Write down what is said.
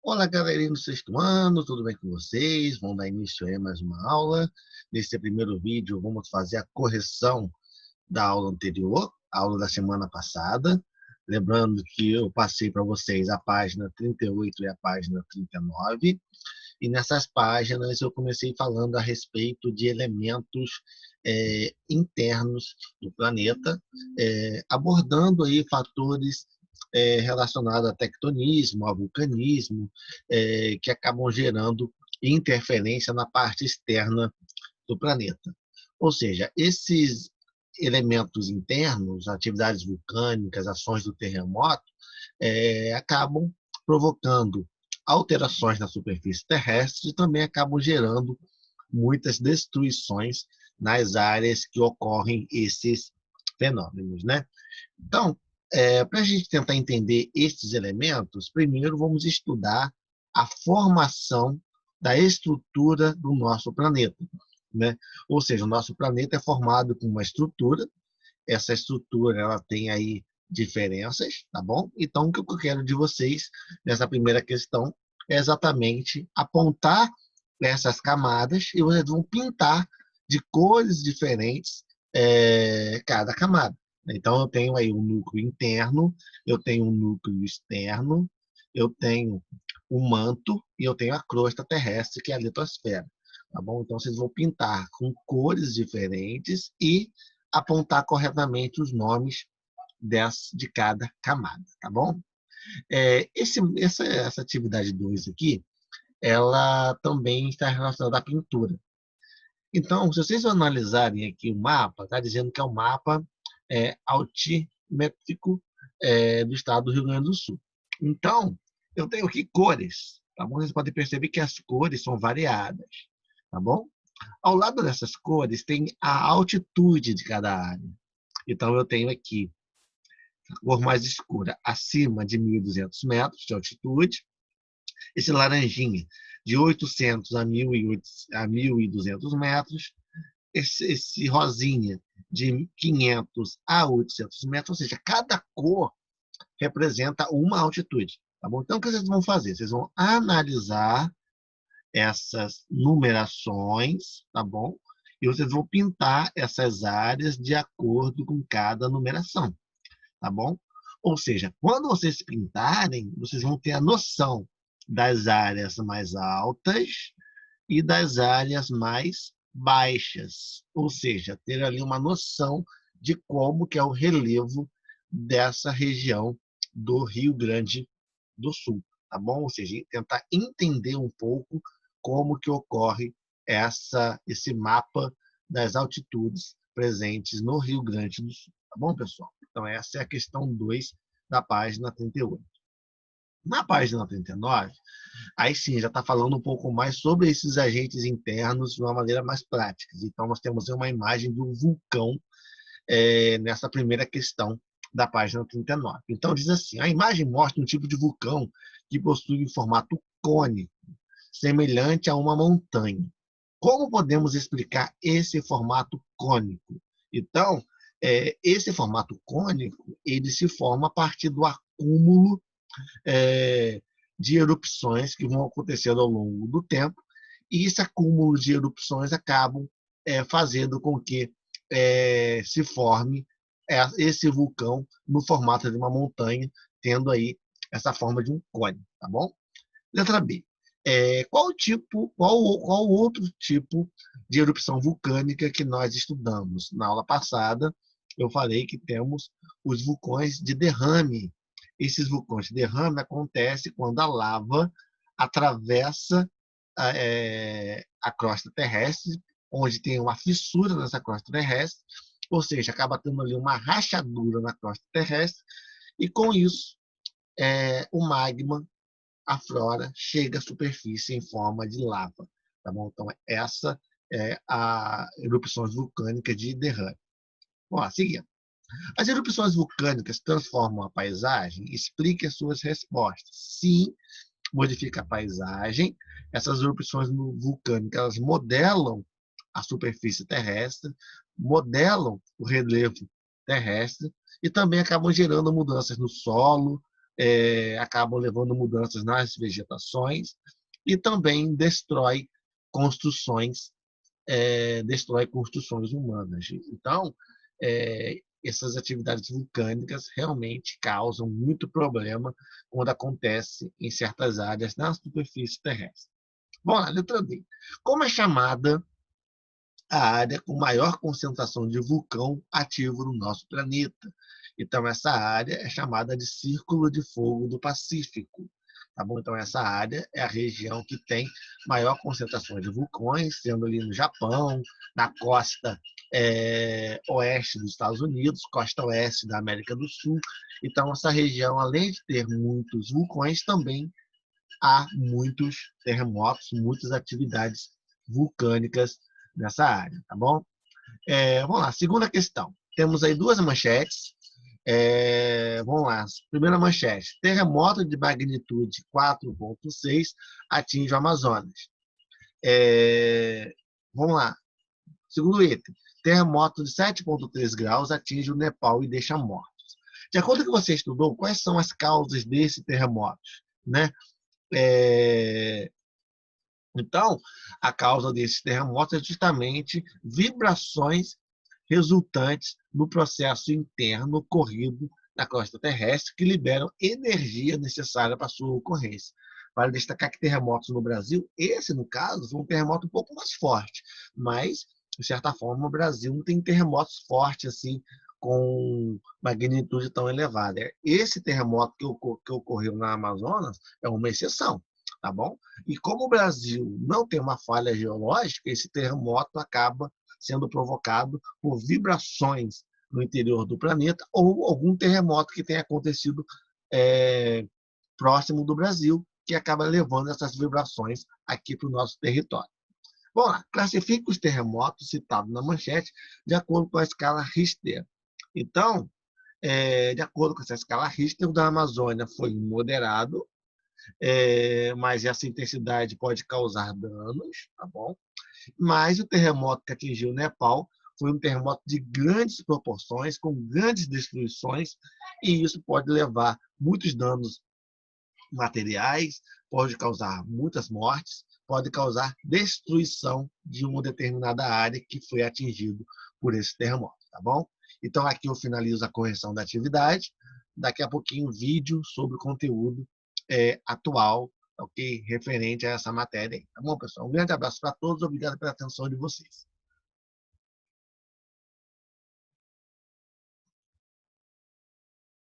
Olá, galerinha do sexto ano, tudo bem com vocês? Vamos dar início a mais uma aula. Nesse primeiro vídeo, vamos fazer a correção da aula anterior, a aula da semana passada. Lembrando que eu passei para vocês a página 38 e a página 39. E nessas páginas eu comecei falando a respeito de elementos internos do planeta, abordando aí fatores relacionados a tectonismo, a vulcanismo, que acabam gerando interferência na parte externa do planeta. Ou seja, esses elementos internos, atividades vulcânicas, ações do terremoto, acabam provocando alterações na superfície terrestre e também acabam gerando muitas destruições nas áreas que ocorrem esses fenômenos, né? Então, para a gente tentar entender esses elementos, primeiro vamos estudar a formação da estrutura do nosso planeta, né? Ou seja, o nosso planeta é formado com uma estrutura. Essa estrutura ela tem aí diferenças, tá bom? Então, o que eu quero de vocês nessa primeira questão é exatamente apontar essas camadas e vocês vão pintar de cores diferentes cada camada. Então, eu tenho aí um núcleo interno, eu tenho um núcleo externo, eu tenho o manto e eu tenho a crosta terrestre, que é a litosfera. Tá bom? Então, vocês vão pintar com cores diferentes e apontar corretamente os nomes de cada camada, tá bom? Essa atividade 2 aqui, ela também está relacionada à pintura. Então, se vocês analisarem aqui o mapa, está dizendo que é um mapa altimétrico do estado do Rio Grande do Sul. Então, eu tenho aqui cores, tá bom? Vocês podem perceber que as cores são variadas, tá bom? Ao lado dessas cores tem a altitude de cada área. Então, eu tenho aqui a cor mais escura acima de 1.200 metros de altitude, esse laranjinha de 800 a 1.200 metros, esse rosinha de 500 a 800 metros, ou seja, cada cor representa uma altitude. Tá bom? Então, o que vocês vão fazer? Vocês vão analisar essas numerações, tá bom? E vocês vão pintar essas áreas de acordo com cada numeração, tá bom? Ou seja, quando vocês pintarem, vocês vão ter a noção das áreas mais altas e das áreas mais baixas, ou seja, ter ali uma noção de como que é o relevo dessa região do Rio Grande do Sul, tá bom? Ou seja, tentar entender um pouco como que ocorre esse mapa das altitudes presentes no Rio Grande do Sul, tá bom, pessoal? Então, essa é a questão 2 da página 38. Na página 39, aí sim, já está falando um pouco mais sobre esses agentes internos de uma maneira mais prática. Então, nós temos uma imagem do vulcão nessa primeira questão da página 39. Então, diz assim, a imagem mostra um tipo de vulcão que possui um formato cônico, semelhante a uma montanha. Como podemos explicar esse formato cônico? Então, esse formato cônico, ele se forma a partir do acúmulo de erupções que vão acontecendo ao longo do tempo, e esse acúmulo de erupções acabam fazendo com que se forme esse vulcão no formato de uma montanha, tendo aí essa forma de um cone, tá bom? Letra B. Qual outro tipo de erupção vulcânica que nós estudamos? Na aula passada, eu falei que temos os vulcões de derrame. Esses vulcões de derrame acontecem quando a lava atravessa a crosta terrestre, onde tem uma fissura nessa crosta terrestre, ou seja, acaba tendo ali uma rachadura na crosta terrestre, e com isso, o magma aflora, chega à superfície em forma de lava. Tá bom? Então, essa é a erupções vulcânicas de derrame. Bom, seguindo. As erupções vulcânicas transformam a paisagem? Explique as suas respostas. Sim, modifica a paisagem. Essas erupções vulcânicas elas modelam a superfície terrestre, modelam o relevo terrestre e também acabam gerando mudanças no solo, acabam levando mudanças nas vegetações e também destrói construções humanas. Então, essas atividades vulcânicas realmente causam muito problema quando acontece em certas áreas na superfície terrestre. Vamos lá, letra D. Como é chamada a área com maior concentração de vulcão ativo no nosso planeta? Então, essa área é chamada de Círculo de Fogo do Pacífico. Tá bom? Então, essa área é a região que tem maior concentração de vulcões, sendo ali no Japão, na costa oeste dos Estados Unidos, costa oeste da América do Sul. Então, essa região, além de ter muitos vulcões, também há muitos terremotos, muitas atividades vulcânicas nessa área, tá bom? Vamos lá, segunda questão. Temos aí duas manchetes. Vamos lá. Primeira manchete. Terremoto de magnitude 4,6 atinge o Amazonas. Vamos lá. Segundo item. Terremoto de 7,3 graus atinge o Nepal e deixa mortos. De acordo com o que você estudou, quais são as causas desse terremoto? Né? Então, a causa desses terremotos é justamente vibrações resultantes no processo interno ocorrido na crosta terrestre que liberam energia necessária para a sua ocorrência. Vale destacar que terremotos no Brasil, esse, no caso, foi um terremoto um pouco mais forte, mas, de certa forma, o Brasil não tem terremotos fortes assim, com magnitude tão elevada. Esse terremoto que ocorreu na Amazonas é uma exceção, tá bom? E como o Brasil não tem uma falha geológica, esse terremoto acaba sendo provocado por vibrações no interior do planeta ou algum terremoto que tenha acontecido próximo do Brasil, que acaba levando essas vibrações aqui para o nosso território. Vamos lá, classifique os terremotos citados na manchete de acordo com a escala Richter. Então, de acordo com essa escala Richter, o da Amazônia foi moderado, mas essa intensidade pode causar danos, tá bom? Mas o terremoto que atingiu o Nepal foi um terremoto de grandes proporções, com grandes destruições, e isso pode levar muitos danos materiais, pode causar muitas mortes, pode causar destruição de uma determinada área que foi atingida por esse terremoto, tá bom? Então aqui eu finalizo a correção da atividade. Daqui a pouquinho vídeo sobre o conteúdo atual, ok? Referente a essa matéria aí, tá bom, pessoal? Um grande abraço para todos, obrigado pela atenção de vocês.